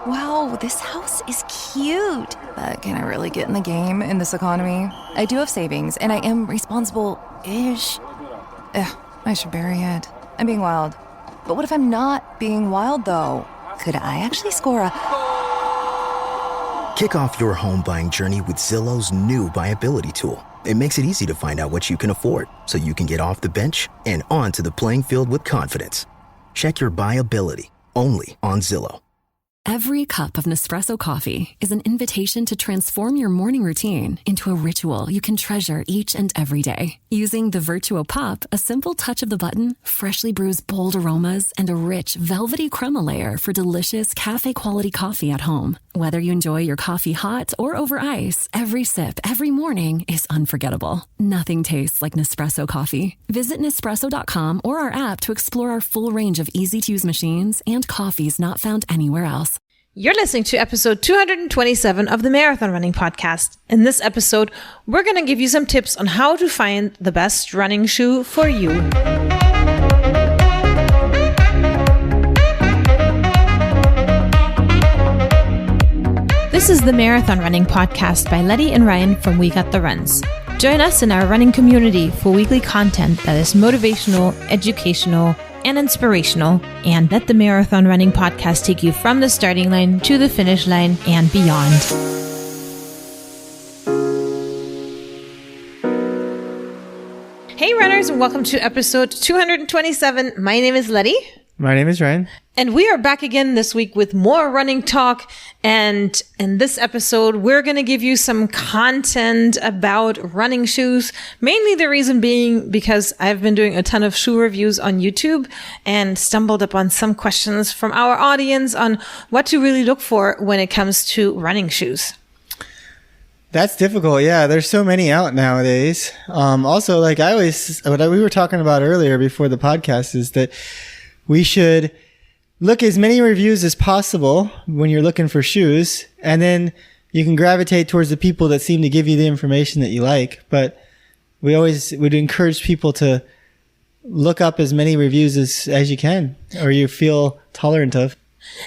Wow, this house is cute. But can I really get in the game in this economy? I do have savings, and I am responsible-ish. I should bury it. I'm being wild. But what if I'm not being wild, though? Could I actually score a... Kick off your home buying journey with Zillow's new BuyAbility tool. It makes it easy to find out what you can afford, so you can get off the bench and onto the playing field with confidence. Check your BuyAbility, only on Zillow. Every cup of Nespresso coffee is an invitation to transform your morning routine into a ritual you can treasure each and every day. Using the Virtuo Pup, a simple touch of the button freshly brews bold aromas and a rich, velvety crema layer for delicious cafe-quality coffee at home. Whether you enjoy your coffee hot or over ice, every sip, every morning is unforgettable. Nothing tastes like Nespresso coffee. Visit Nespresso.com or our app to explore our full range of easy-to-use machines and coffees not found anywhere else. You're listening to episode 227 of the Marathon Running Podcast. In this episode, we're going to give you some tips on how to find the best running shoe for you. This is the Marathon Running Podcast by Letty and Ryan from We Got the Runs. Join us in our running community for weekly content that is motivational, educational, and inspirational, and let the Marathon Running Podcast take you from the starting line to the finish line and beyond. Hey runners, and welcome to episode 227. My name is Letty. My name is Ryan. And we are back again this week with more running talk. And in this episode, we're going to give you some content about running shoes. Mainly the reason being because I've been doing a ton of shoe reviews on YouTube and stumbled upon some questions from our audience on what to really look for when it comes to running shoes. That's difficult. Yeah, there's so many out nowadays. Also, like what we were talking about earlier before the podcast is that we should look as many reviews as possible when you're looking for shoes, and then you can gravitate towards the people that seem to give you the information that you like. But we always would encourage people to look up as many reviews as you can, or you feel tolerant of.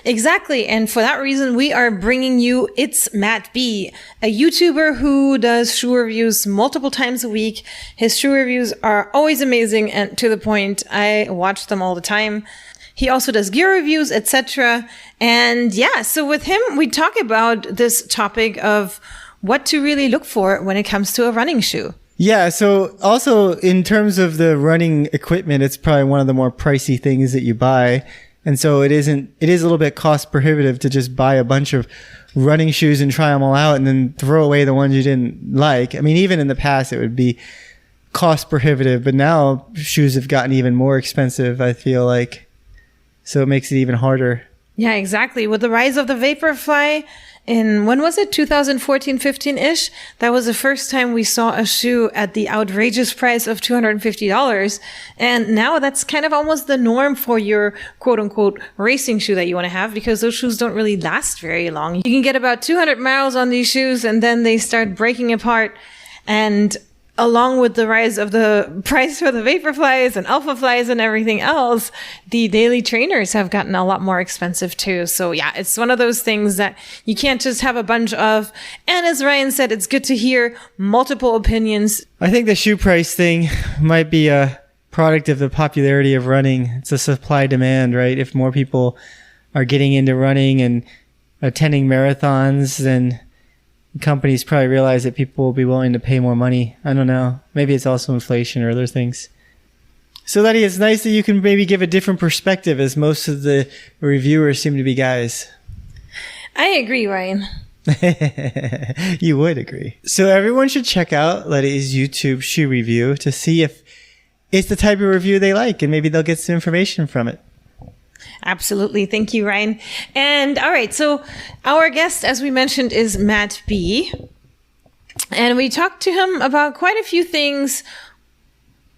Exactly. And for that reason, we are bringing you It's Matt B, a YouTuber who does shoe reviews multiple times a week. His shoe reviews are always amazing and to the point. I watch them all the time. He also does gear reviews, etc. And yeah, so with him, we talk about this topic of what to really look for when it comes to a running shoe. Yeah. So also in terms of the running equipment, it's probably one of the more pricey things that you buy. And so it is a little bit cost prohibitive to just buy a bunch of running shoes and try them all out and then throw away the ones you didn't like. I mean, even in the past, it would be cost prohibitive, but now shoes have gotten even more expensive, I feel like. So it makes it even harder. Yeah, exactly. With the rise of the Vaporfly in, when was it? 2014-15-ish? That was the first time we saw a shoe at the outrageous price of $250. And now that's kind of almost the norm for your quote unquote racing shoe that you want to have, because those shoes don't really last very long. You can get about 200 miles on these shoes and then they start breaking apart. And along with the rise of the price for the Vaporflies and Alphaflies and everything else, the daily trainers have gotten a lot more expensive too. So yeah, it's one of those things that you can't just have a bunch of. And as Ryan said, it's good to hear multiple opinions. I think the shoe price thing might be a product of the popularity of running. It's a supply demand, right? If more people are getting into running and attending marathons, then companies probably realize that people will be willing to pay more money. I don't know. Maybe it's also inflation or other things. So Letty, it's nice that you can maybe give a different perspective, as most of the reviewers seem to be guys. I agree, Ryan. You would agree. So everyone should check out Letty's YouTube shoe review to see if it's the type of review they like, and maybe they'll get some information from it. Absolutely. Thank you, Ryan. And all right. So our guest, as we mentioned, is Matt B. And we talked to him about quite a few things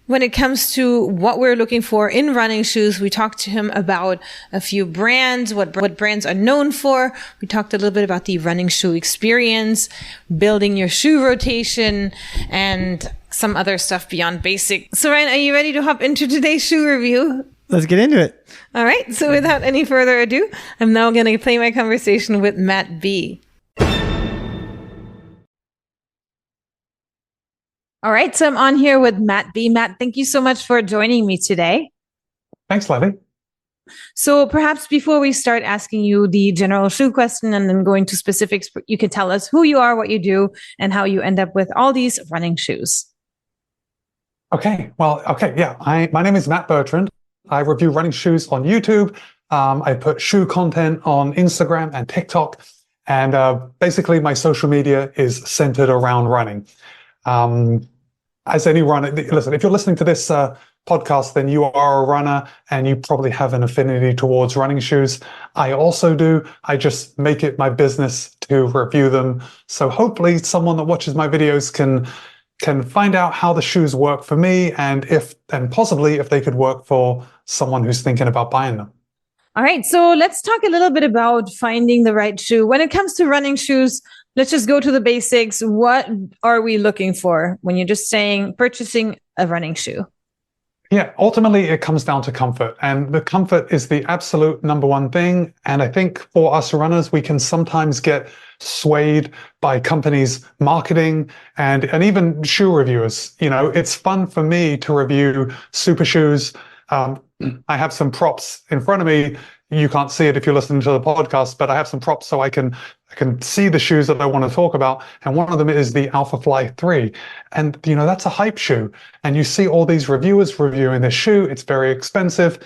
when it comes to what we're looking for in running shoes. We talked to him about a few brands, what brands are known for. We talked a little bit about the running shoe experience, building your shoe rotation, and some other stuff beyond basic. So Ryan, are you ready to hop into today's shoe review? Let's get into it. All right. So without any further ado, I'm now going to play my conversation with Matt B. All right. So I'm on here with Matt B. Matt, thank you so much for joining me today. Thanks, Levy. So perhaps before we start asking you the general shoe question and then going to specifics, you could tell us who you are, what you do, and how you end up with all these running shoes. Okay. Yeah. My name is Matt Bertrand. I review running shoes on YouTube. I put shoe content on Instagram and TikTok. And basically, my social media is centered around running. As any runner, listen, if you're listening to this podcast, then you are a runner and you probably have an affinity towards running shoes. I also do. I just make it my business to review them. So hopefully someone that watches my videos can find out how the shoes work for me and possibly if they could work for someone who's thinking about buying them. All right. So let's talk a little bit about finding the right shoe. When it comes to running shoes, let's just go to the basics. What are we looking for when you're just saying purchasing a running shoe? Yeah, ultimately it comes down to comfort, and the comfort is the absolute number one thing. And I think for us runners, we can sometimes get swayed by companies' marketing and even shoe reviewers. You know, it's fun for me to review super shoes. I have some props in front of me. You can't see it if you're listening to the podcast, but I have some props so I can see the shoes that I want to talk about. And one of them is the Alphafly 3. And, you know, that's a hype shoe. And you see all these reviewers reviewing this shoe. It's very expensive.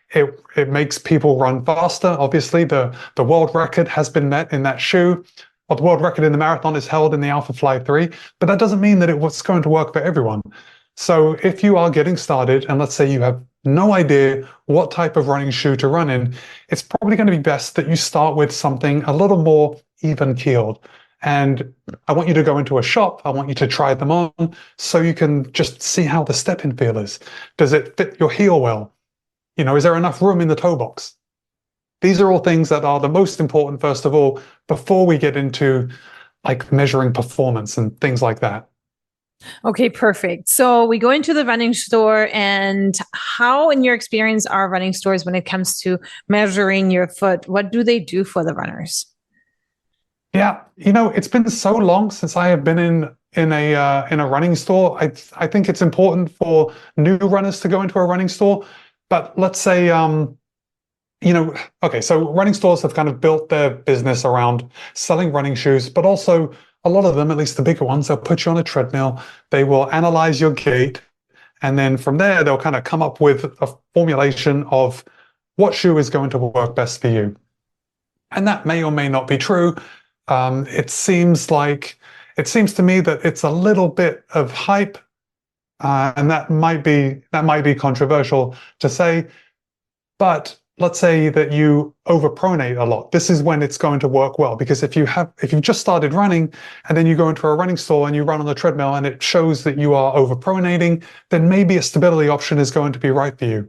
It makes people run faster. Obviously, the world record has been met in that shoe. Well, the world record in the marathon is held in the Alphafly 3, but that doesn't mean that it's going to work for everyone. So if you are getting started, and let's say you have no idea what type of running shoe to run in, it's probably going to be best that you start with something a little more even-keeled. And I want you to go into a shop. I want you to try them on so you can just see how the step-in feel is. Does it fit your heel well? You know, is there enough room in the toe box? These are all things that are the most important, first of all, before we get into like measuring performance and things like that. Okay, perfect. So we go into the running store, and how, in your experience, are running stores when it comes to measuring your foot? What do they do for the runners? Yeah, you know, it's been so long since I have been in a running store. I think it's important for new runners to go into a running store. But let's say, you know, okay, so running stores have kind of built their business around selling running shoes, but also a lot of them, at least the bigger ones, they'll put you on a treadmill, they will analyze your gait, and then from there, they'll kind of come up with a formulation of what shoe is going to work best for you. And that may or may not be true. It seems to me that it's a little bit of hype, and that might be controversial to say, but let's say that you overpronate a lot. This is when it's going to work well, because if you've just started running and then you go into a running store and you run on the treadmill and it shows that you are overpronating, then maybe a stability option is going to be right for you.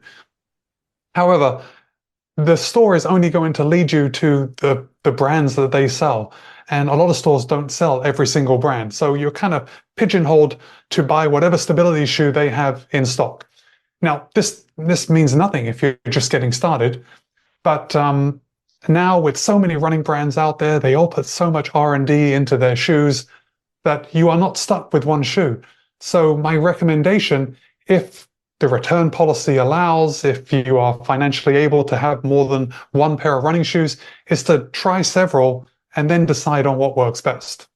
However, the store is only going to lead you to the brands that they sell. And a lot of stores don't sell every single brand. So you're kind of pigeonholed to buy whatever stability shoe they have in stock. Now, this means nothing if you're just getting started, but now with so many running brands out there, they all put so much R&D into their shoes that you are not stuck with one shoe. So my recommendation, if the return policy allows, if you are financially able to have more than one pair of running shoes, is to try several and then decide on what works best.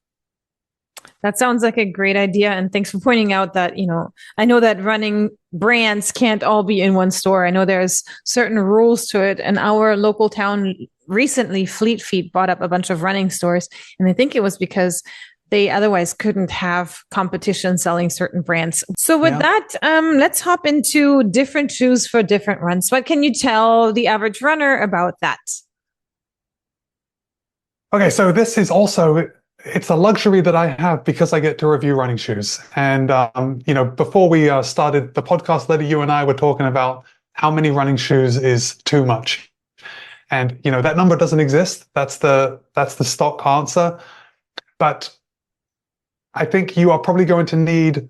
That sounds like a great idea. And thanks for pointing out that, you know, I know that running brands can't all be in one store. I know there's certain rules to it. And our local town recently, Fleet Feet bought up a bunch of running stores. And I think it was because they otherwise couldn't have competition selling certain brands. So with that, let's hop into different shoes for different runs. What can you tell the average runner about that? Okay, so this is also, it's a luxury that I have because I get to review running shoes. And, you know, before we started the podcast, Letty, you and I were talking about how many running shoes is too much. And, you know, that number doesn't exist. That's the stock answer. But I think you are probably going to need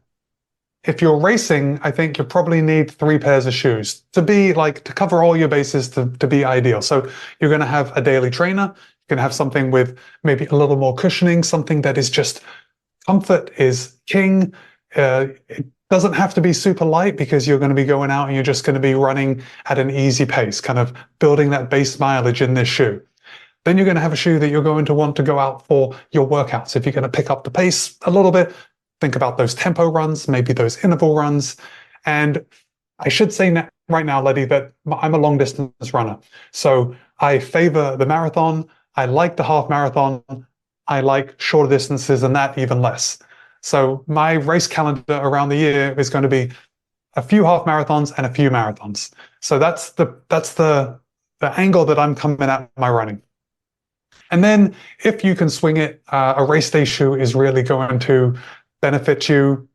if you're racing, I think you probably need 3 pairs of shoes to cover all your bases to be ideal. So you're going to have a daily trainer. You're going to have something with maybe a little more cushioning, something that is just comfort is king. It doesn't have to be super light because you're going to be going out and you're just going to be running at an easy pace, kind of building that base mileage in this shoe. Then you're going to have a shoe that you're going to want to go out for your workouts. If you're going to pick up the pace a little bit, think about those tempo runs, maybe those interval runs. And I should say right now, Letty, that I'm a long distance runner. So I favor the marathon. I like the half marathon. I like shorter distances than that even less. So my race calendar around the year is going to be a few half marathons and a few marathons. So that's the angle that I'm coming at my running. And then if you can swing it, a race day shoe is really going to benefit you,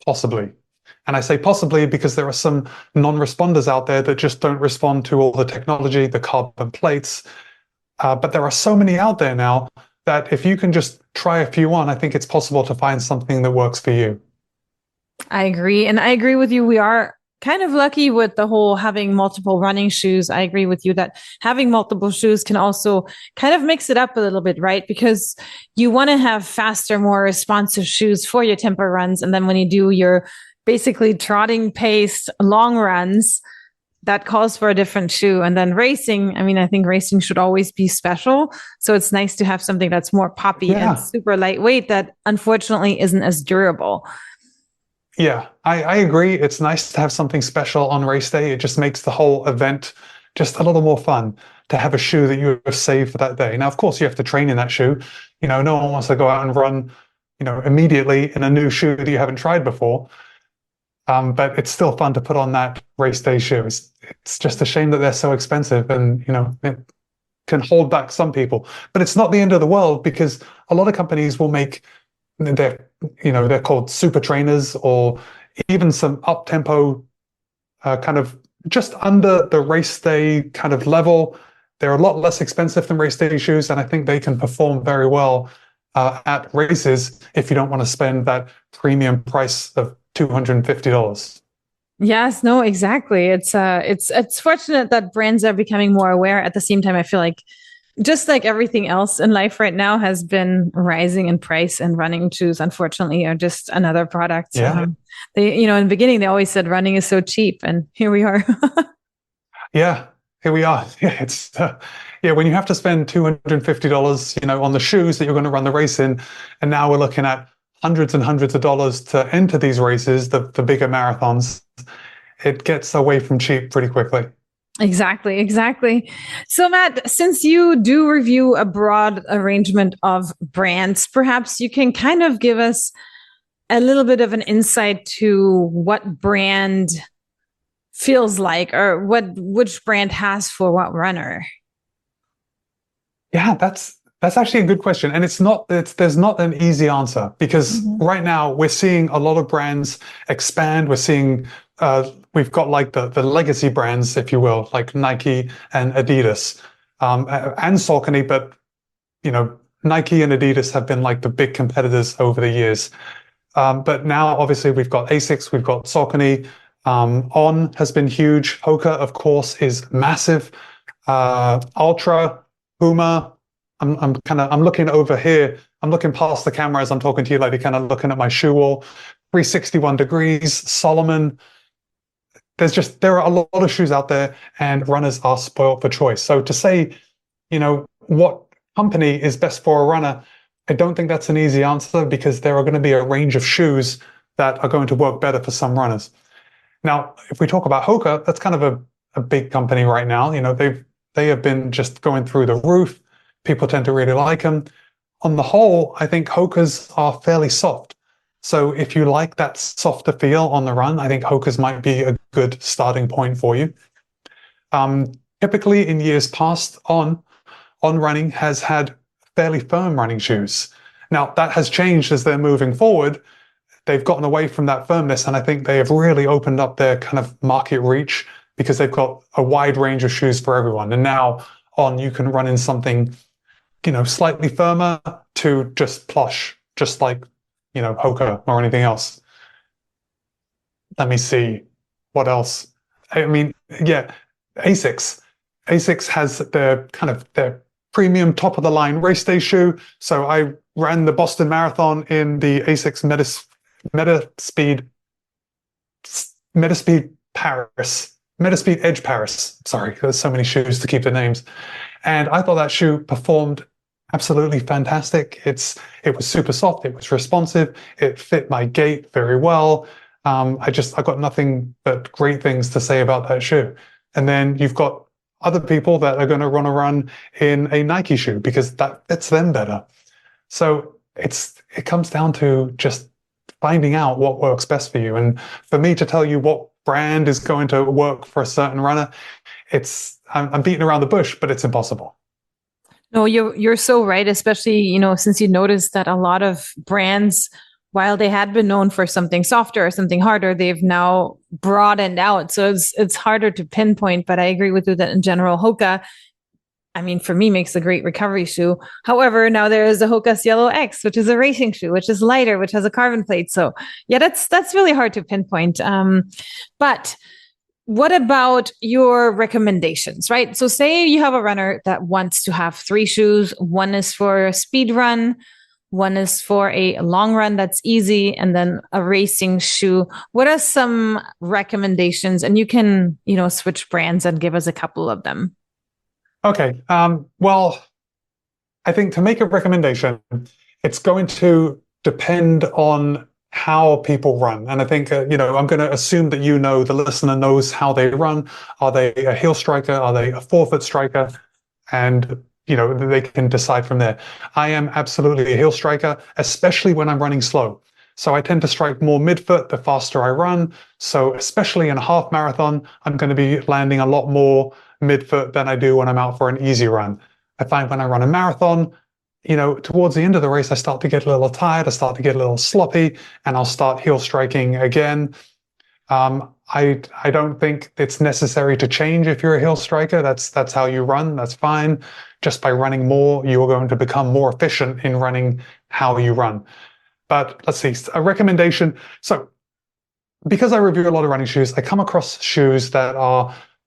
possibly. And I say possibly because there are some non-responders out there that just don't respond to all the technology, the carbon plates. But there are so many out there now that if you can just try a few on, I think it's possible to find something that works for you. I agree. And I agree with you. We are kind of lucky with the whole having multiple running shoes. I agree with you that having multiple shoes can also kind of mix it up a little bit, right? Because you want to have faster, more responsive shoes for your tempo runs. And then when you do your basically trotting paced long runs, that calls for a different shoe. And then racing, I mean, I think racing should always be special. So it's nice to have something that's more poppy and super lightweight that unfortunately isn't as durable. Yeah, I agree. It's nice to have something special on race day. It just makes the whole event just a little more fun to have a shoe that you have saved for that day. Now, of course, you have to train in that shoe. You know, no one wants to go out and run, immediately in a new shoe that you haven't tried before. But it's still fun to put on that race day shoe. It's just a shame that they're so expensive and, it can hold back some people. But it's not the end of the world because a lot of companies will make they're called super trainers or even some up-tempo kind of just under the race day kind of level. They're a lot less expensive than race day shoes, and I think they can perform very well at races if you don't want to spend that premium price of $250. Yes, no, exactly. It's fortunate that brands are becoming more aware. At the same time, I feel like just like everything else in life right now has been rising in price, and running shoes, unfortunately, are just another product. Yeah. They, in the beginning, they always said running is so cheap, and here we are. Yeah, here we are. Yeah, it's when you have to spend $250, on the shoes that you're going to run the race in, and now we're looking at hundreds and hundreds of dollars to enter these races, the bigger marathons, it gets away from cheap pretty quickly. Exactly. So Matt, since you do review a broad arrangement of brands, perhaps you can kind of give us a little bit of an insight to what brand feels like, or which brand has for what runner. Yeah, that's actually a good question. And there's not an easy answer because right now we're seeing a lot of brands expand. We're seeing we've got like the legacy brands, if you will, like Nike and Adidas, and Saucony, but Nike and Adidas have been like the big competitors over the years. But now obviously we've got Asics, we've got Saucony, On has been huge. Hoka, of course, is massive. Ultra, Puma. I'm looking over here. I'm looking past the camera as I'm talking to you, like kind of looking at my shoe wall. 361 Degrees, Solomon. There are a lot of shoes out there, and runners are spoiled for choice. So to say, what company is best for a runner, I don't think that's an easy answer because there are going to be a range of shoes that are going to work better for some runners. Now, if we talk about Hoka, that's kind of a big company right now. They have been just going through the roof. People tend to really like them. On the whole, I think Hokas are fairly soft. So if you like that softer feel on the run, I think Hokas might be a good starting point for you. Typically in years past, on running has had fairly firm running shoes. Now that has changed as they're moving forward. They've gotten away from that firmness, and I think they have really opened up their kind of market reach because they've got a wide range of shoes for everyone. And now on, you can run in something, slightly firmer to just plush, just like, Hoka or anything else. Let me see what else. I mean, yeah, Asics. Asics has their kind of their premium top of the line race day shoe. So I ran the Boston Marathon in the Asics Metaspeed Paris, Metaspeed Edge Paris. Sorry, there's so many shoes to keep the names. And I thought that shoe performed absolutely fantastic. It was super soft. It was responsive. It fit my gait very well. I got nothing but great things to say about that shoe. And then you've got other people that are going to run a run in a Nike shoe because that fits them better. So it comes down to just finding out what works best for you. And for me to tell you what brand is going to work for a certain runner, I'm beating around the bush, but it's impossible. No, you're so right, especially, since you noticed that a lot of brands, while they had been known for something softer or something harder, they've now broadened out. So it's harder to pinpoint, but I agree with you that in general, Hoka, I mean, for me, makes a great recovery shoe. However, now there is the Hoka Cielo X, which is a racing shoe, which is lighter, which has a carbon plate. So yeah, that's really hard to pinpoint. But what about your recommendations, right? So say you have a runner that wants to have 3 shoes. One is for a speed run, one is for a long run that's easy, and then a racing shoe. What are some recommendations? And you can, switch brands and give us a couple of them. Okay. Well, I think to make a recommendation, it's going to depend on how people run. And I think, I'm going to assume that the listener knows how they run. Are they a heel striker? Are they a forefoot striker? And, they can decide from there. I am absolutely a heel striker, especially when I'm running slow. So I tend to strike more midfoot the faster I run. So especially in a half marathon, I'm going to be landing a lot more midfoot than I do when I'm out for an easy run. I find when I run a marathon, towards the end of the race, I start to get a little tired, I start to get a little sloppy, and I'll start heel striking again. I don't think it's necessary to change if you're a heel striker. That's how you run. That's fine. Just by running more, you are going to become more efficient in running how you run. But let's see, a recommendation. So because I review a lot of running shoes, I come across shoes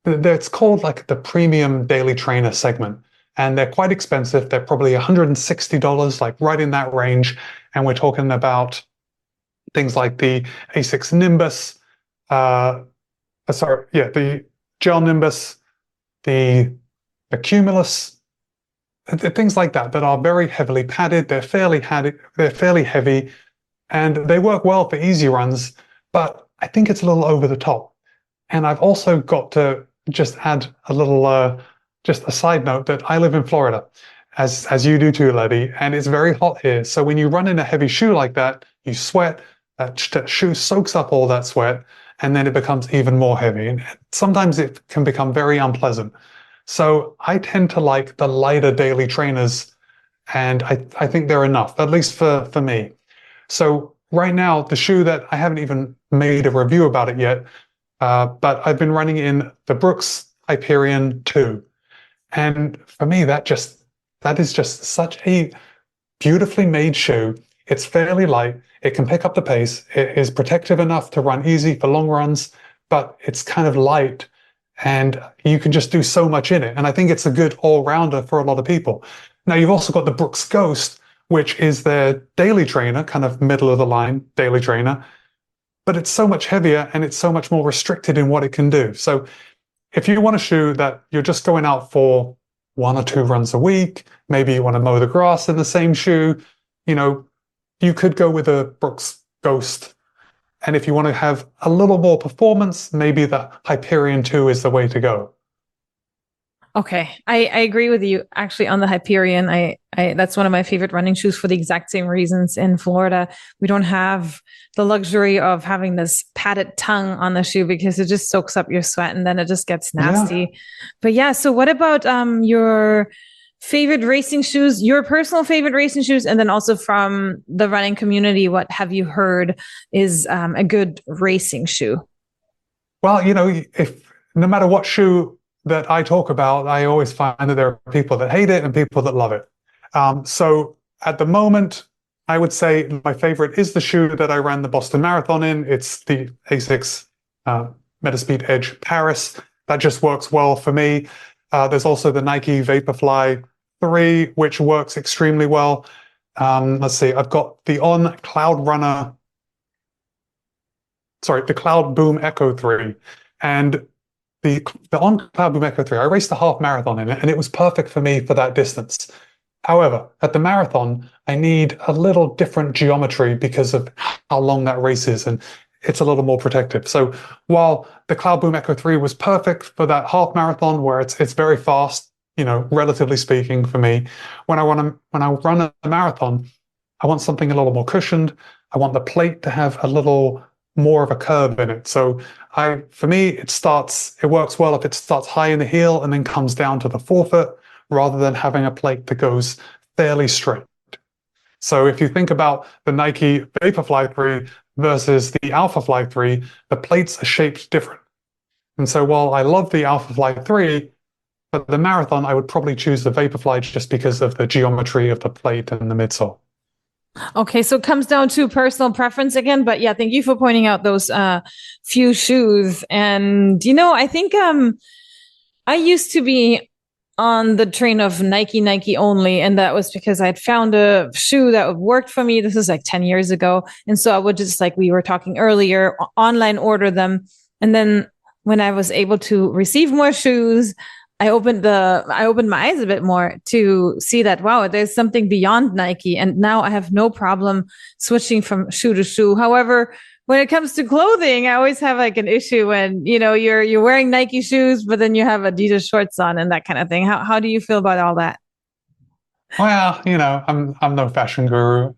it's called like the premium daily trainer segment. And they're quite expensive. They're probably $160, like right in that range. And we're talking about things like the Asics Nimbus, the Gel Nimbus, the Cumulus, things like that are very heavily padded. They're fairly heavy, and they work well for easy runs, but I think it's a little over the top. And I've also got to just add a little, just a side note that I live in Florida, as you do too, Letty, and it's very hot here. So when you run in a heavy shoe like that, you sweat, that shoe soaks up all that sweat, and then it becomes even more heavy. And sometimes it can become very unpleasant. So I tend to like the lighter daily trainers, and I think they're enough, at least for me. So right now, the shoe that I haven't even made a review about it yet, but I've been running in the Brooks Hyperion 2. And for me, that is just such a beautifully made shoe. It's fairly light. It can pick up the pace. It is protective enough to run easy for long runs, but it's kind of light and you can just do so much in it. And I think it's a good all-rounder for a lot of people. Now, you've also got the Brooks Ghost, which is their daily trainer, kind of middle of the line daily trainer, but it's so much heavier and it's so much more restricted in what it can do. So if you want a shoe that you're just going out for 1 or 2 runs a week, maybe you want to mow the grass in the same shoe, you could go with a Brooks Ghost. And if you want to have a little more performance, maybe the Hyperion 2 is the way to go. Okay, I agree with you. Actually, on the Hyperion, I that's one of my favorite running shoes for the exact same reasons. In Florida, we don't have the luxury of having this padded tongue on the shoe because it just soaks up your sweat and then it just gets nasty. Yeah. But yeah, so what about your favorite racing shoes, your personal favorite racing shoes, and then also from the running community, what have you heard is a good racing shoe? Well, if no matter what shoe that I talk about, I always find that there are people that hate it and people that love it. So at the moment, I would say my favorite is the shoe that I ran the Boston Marathon in. It's the Asics Metaspeed Edge Paris. That just works well for me. There's also the Nike Vaporfly 3, which works extremely well. Let's see, I've got the Cloud Boom Echo 3. And the Cloud Boom Echo 3, I raced a half marathon in it, and it was perfect for me for that distance. However, at the marathon, I need a little different geometry because of how long that race is, and it's a little more protective. So while the Cloud Boom Echo 3 was perfect for that half marathon where it's very fast, relatively speaking for me, when I run a marathon, I want something a little more cushioned. I want the plate to have a little more of a curve in it. So for me, it works well if it starts high in the heel and then comes down to the forefoot, rather than having a plate that goes fairly straight. So if you think about the Nike Vaporfly 3 versus the Alphafly 3, the plates are shaped different. And so while I love the Alphafly 3, for the marathon, I would probably choose the Vaporfly just because of the geometry of the plate and the midsole. Okay, so it comes down to personal preference again, but yeah, thank you for pointing out those few shoes. And I think I used to be on the train of Nike only, and that was because I'd found a shoe that worked for me. This is like 10 years ago, and so I would just, like we were talking earlier, online order them, and then when I was able to receive more shoes, I opened my eyes a bit more to see that, wow, there's something beyond Nike. And now I have no problem switching from shoe to shoe. However, when it comes to clothing, I always have like an issue when, you're wearing Nike shoes, but then you have Adidas shorts on and that kind of thing. How do you feel about all that? Well, I'm no fashion guru.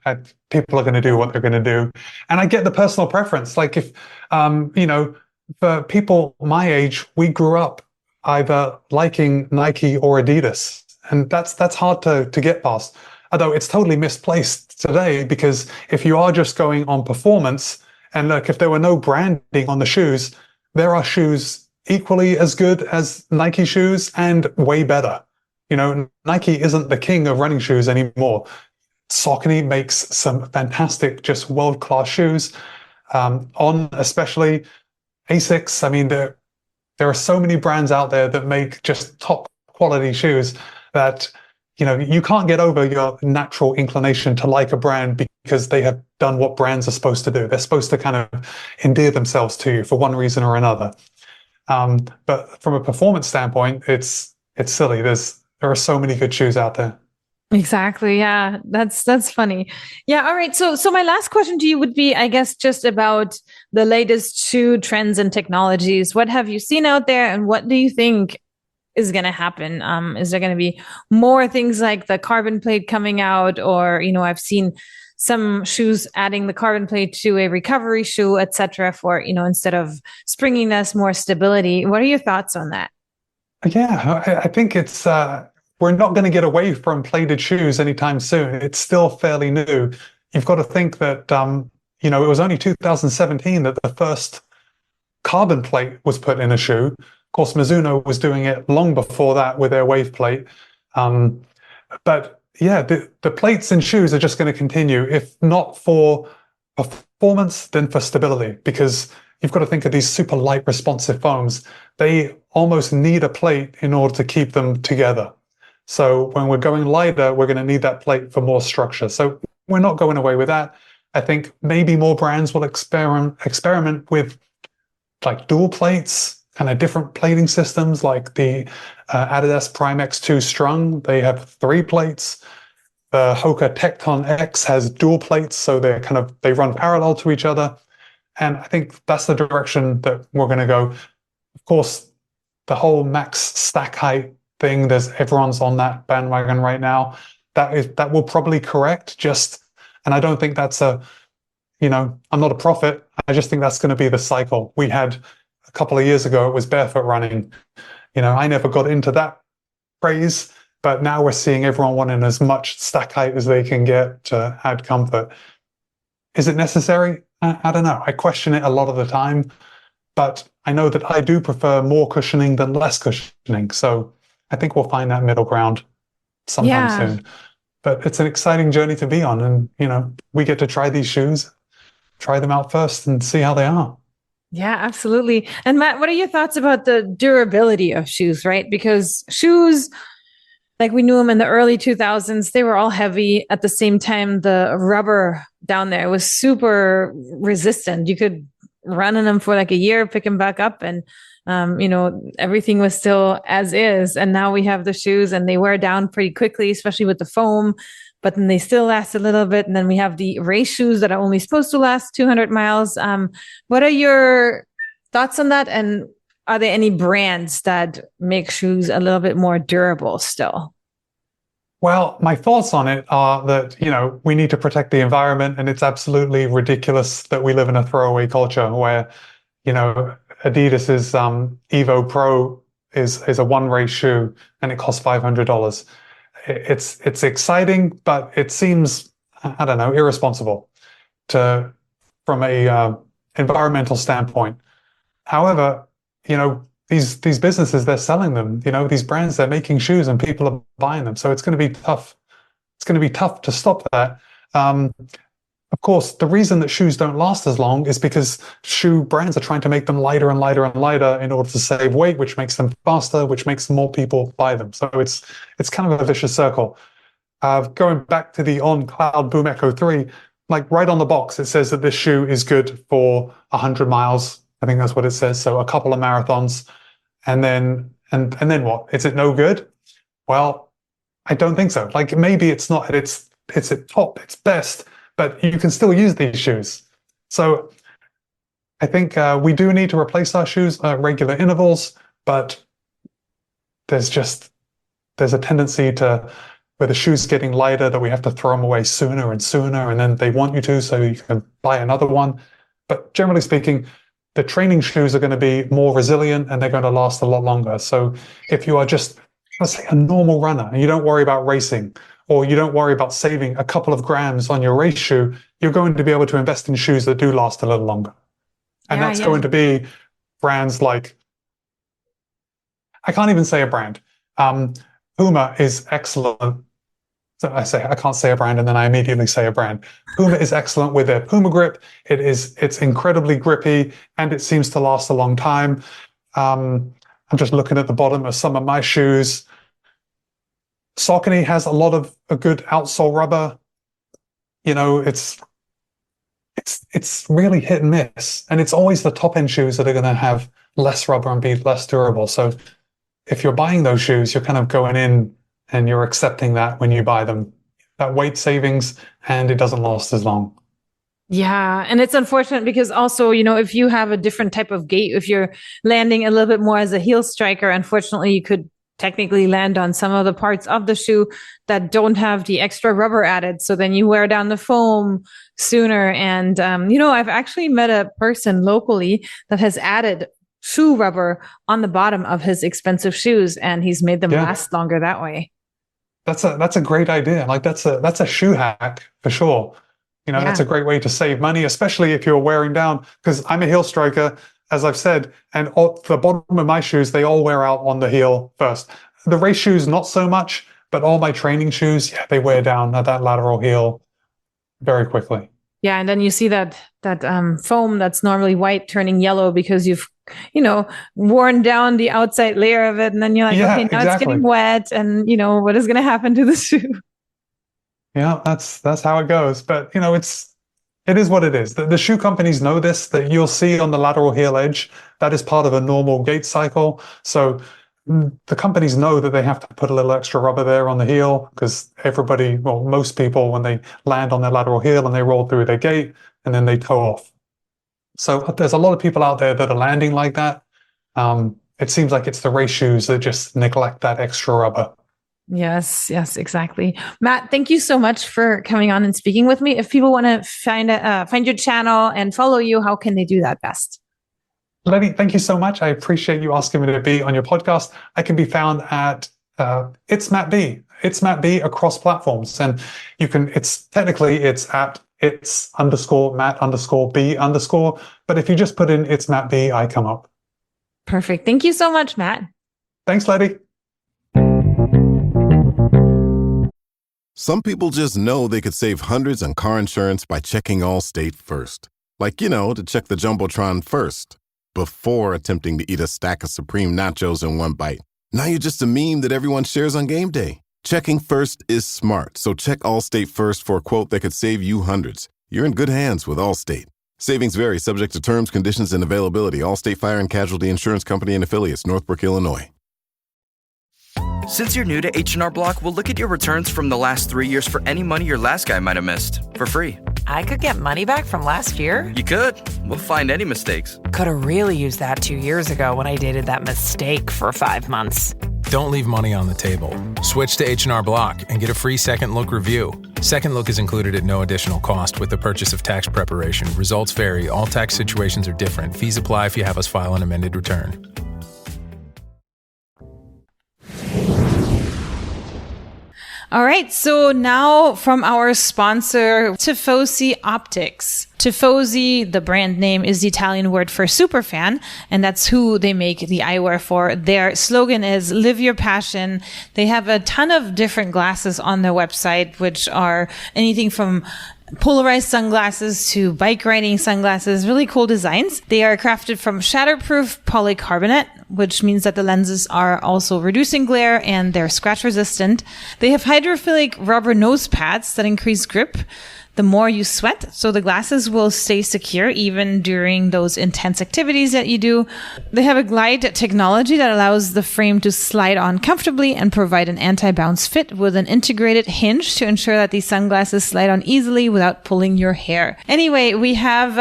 People are going to do what they're going to do. And I get the personal preference. Like if, for people my age, we grew up either liking Nike or Adidas. And that's hard to get past. Although it's totally misplaced today, because if you are just going on performance, and look, if there were no branding on the shoes, there are shoes equally as good as Nike shoes and way better. Nike isn't the king of running shoes anymore. Saucony makes some fantastic, just world-class shoes. Especially Asics. I mean, there are so many brands out there that make just top quality shoes that, you can't get over your natural inclination to like a brand because they have done what brands are supposed to do. They're supposed to kind of endear themselves to you for one reason or another. But from a performance standpoint, it's silly. There are so many good shoes out there. Exactly. Yeah, that's funny. Yeah. All right. So my last question to you would be, I guess, just about the latest shoe trends and technologies. What have you seen out there, and what do you think is going to happen? Is there going to be more things like the carbon plate coming out, or I've seen some shoes adding the carbon plate to a recovery shoe, etc., for instead of springiness, more stability. What are your thoughts on that? Yeah, I think it's. We're not going to get away from plated shoes anytime soon. It's still fairly new. You've got to think that, it was only 2017 that the first carbon plate was put in a shoe. Of course, Mizuno was doing it long before that with their wave plate. But yeah, the plates in shoes are just going to continue, if not for performance, then for stability, because you've got to think of these super light responsive foams. They almost need a plate in order to keep them together. So when we're going lighter, we're going to need that plate for more structure. So we're not going away with that. I think maybe more brands will experiment with like dual plates, kind of different plating systems, like the Adidas Prime X2 Strung. They have 3 plates. The Hoka Tecton X has dual plates, so they run parallel to each other. And I think that's the direction that we're going to go. Of course, the whole max stack height thing, everyone's on that bandwagon right now. That will probably correct, and I don't think that's I'm not a prophet. I just think that's going to be the cycle. We had a couple of years ago, it was barefoot running. I never got into that craze, but now we're seeing everyone wanting as much stack height as they can get to add comfort. Is it necessary? I don't know. I question it a lot of the time, but I know that I do prefer more cushioning than less cushioning. So I think we'll find that middle ground sometime soon. but it's an exciting journey to be on. And, we get to try these shoes, try them out first and see how they are. Yeah, absolutely. And Matt, what are your thoughts about the durability of shoes, right? Because shoes, like we knew them in the early 2000s, they were all heavy. At the same time, the rubber down there was super resistant. You could run in them for like a year, pick them back up, and everything was still as is. And now we have the shoes and they wear down pretty quickly, especially with the foam, but then they still last a little bit. And then we have the race shoes that are only supposed to last 200 miles. What are your thoughts on that? And are there any brands that make shoes a little bit more durable still? Well, my thoughts on it are that, we need to protect the environment, and it's absolutely ridiculous that we live in a throwaway culture where, Adidas's Evo Pro is a one race shoe and it costs $500. It's exciting, but it seems, I don't know, irresponsible from a environmental standpoint. However, these businesses, they're selling them, these brands, they're making shoes and people are buying them. So it's going to be tough. It's going to be tough to stop that. Of course, the reason that shoes don't last as long is because shoe brands are trying to make them lighter and lighter and lighter in order to save weight, which makes them faster, which makes more people buy them. So it's kind of a vicious circle. Going back to the On Cloud Boom Echo 3, like right on the box, it says that this shoe is good for 100 miles. I think that's what it says. So a couple of marathons. And then what? Is it no good? Well, I don't think so. Like maybe it's not at its top, its best, but you can still use these shoes. So I think we do need to replace our shoes at regular intervals, but there's a tendency where the shoes getting lighter that we have to throw them away sooner and sooner, and then they want you to, so you can buy another one. But generally speaking, the training shoes are going to be more resilient and they're going to last a lot longer. So if you are just, let's say, a normal runner and you don't worry about racing, or you don't worry about saving a couple of grams on your race shoe, you're going to be able to invest in shoes that do last a little longer. And that's going to be brands like, I can't even say a brand. Puma is excellent. So I can't say a brand and then I immediately say a brand. Puma is excellent with their Puma Grip. It's incredibly grippy and it seems to last a long time. I'm just looking at the bottom of some of my shoes. Saucony has a lot of a good outsole rubber. It's really hit and miss, and it's always the top end shoes that are going to have less rubber and be less durable. So if you're buying those shoes, you're kind of going in and you're accepting that when you buy them, that weight savings, and it doesn't last as long. Yeah. And it's unfortunate because also, if you have a different type of gait, if you're landing a little bit more as a heel striker, unfortunately, you could technically land on some of the parts of the shoe that don't have the extra rubber added. So then you wear down the foam sooner. And, I've actually met a person locally that has added shoe rubber on the bottom of his expensive shoes, and he's made them last longer that way. That's a great idea. Like that's a shoe hack for sure. That's a great way to save money, especially if you're wearing down, because I'm a heel striker, as I've said, and the bottom of my shoes, they all wear out on the heel first. The race shoes, not so much, but all my training shoes, they wear down at that lateral heel very quickly. Yeah, and then you see that foam that's normally white turning yellow because you've, worn down the outside layer of it, and then you're like, okay, now it's getting wet, and what is going to happen to the shoe? Yeah, that's how it goes. But it is what it is. The shoe companies know this, that you'll see on the lateral heel edge, that is part of a normal gait cycle. So the companies know that they have to put a little extra rubber there on the heel because most people, when they land on their lateral heel and they roll through their gait and then they toe off. So there's a lot of people out there that are landing like that. It seems like it's the race shoes that just neglect that extra rubber. Yes, exactly. Matt, thank you so much for coming on and speaking with me. If people want to find your channel and follow you, how can they do that best? Letty, thank you so much. I appreciate you asking me to be on your podcast. I can be found at It's Matt B. It's Matt B across platforms. And it's at it's_Matt_B_. But if you just put in It's Matt B, I come up. Perfect. Thank you so much, Matt. Thanks, Letty. Some people just know they could save hundreds on car insurance by checking Allstate first. Like, to check the Jumbotron first, before attempting to eat a stack of Supreme nachos in one bite. Now you're just a meme that everyone shares on game day. Checking first is smart, so check Allstate first for a quote that could save you hundreds. You're in good hands with Allstate. Savings vary, subject to terms, conditions, and availability. Allstate Fire and Casualty Insurance Company and Affiliates, Northbrook, Illinois. Since you're new to H&R Block, we'll look at your returns from the last 3 years for any money your last guy might have missed, for free. I could get money back from last year? You could. We'll find any mistakes. Could have really used that 2 years ago when I dated that mistake for 5 months. Don't leave money on the table. Switch to H&R Block and get a free second look review. Second look is included at no additional cost with the purchase of tax preparation. Results vary. All tax situations are different. Fees apply if you have us file an amended return. All right, so now from our sponsor, Tifosi Optics. Tifosi, the brand name, is the Italian word for superfan, and that's who they make the eyewear for. Their slogan is "Live Your Passion." They have a ton of different glasses on their website, which are anything from polarized sunglasses to bike riding sunglasses, really cool designs. They are crafted from shatterproof polycarbonate, which means that the lenses are also reducing glare and they're scratch resistant. They have hydrophilic rubber nose pads that increase grip the more you sweat, so the glasses will stay secure even during those intense activities that you do. They have a glide technology that allows the frame to slide on comfortably and provide an anti-bounce fit with an integrated hinge to ensure that these sunglasses slide on easily without pulling your hair. Anyway, we have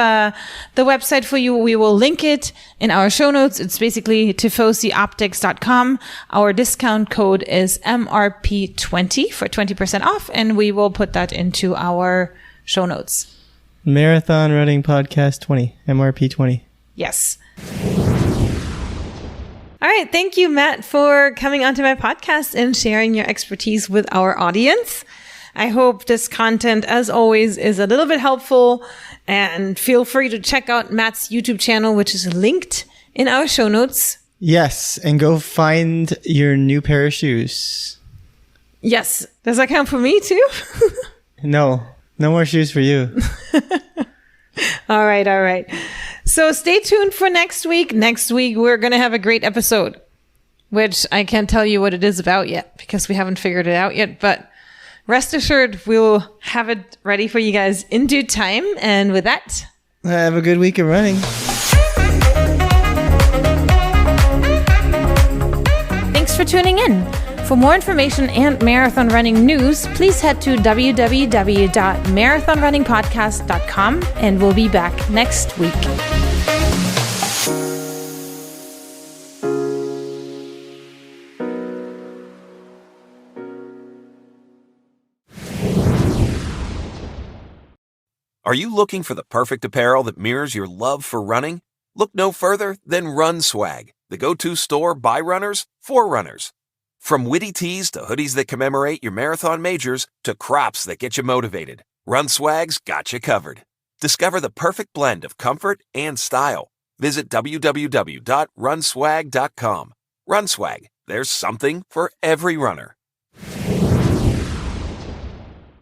the website for you. We will link it in our show notes. It's basically tifosioptics.com. Our discount code is MRP20 for 20% off, and we will put that into our show notes. Marathon Running Podcast 20, MRP 20. Yes. All right. Thank you, Matt, for coming onto my podcast and sharing your expertise with our audience. I hope this content, as always, is a little bit helpful, and feel free to check out Matt's YouTube channel, which is linked in our show notes. Yes, and go find your new pair of shoes. Yes. Does that count for me too? No more shoes for you. All right. So stay tuned for next week. Next week, we're going to have a great episode, which I can't tell you what it is about yet because we haven't figured it out yet. But rest assured, we'll have it ready for you guys in due time. And with that, have a good week of running. Thanks for tuning in. For more information and marathon running news, please head to www.marathonrunningpodcast.com, and we'll be back next week. Are you looking for the perfect apparel that mirrors your love for running? Look no further than Run Swag, the go-to store by runners for runners. From witty tees to hoodies that commemorate your marathon majors to crops that get you motivated, Run Swag's got you covered. Discover the perfect blend of comfort and style. Visit www.runswag.com. Run Swag, there's something for every runner.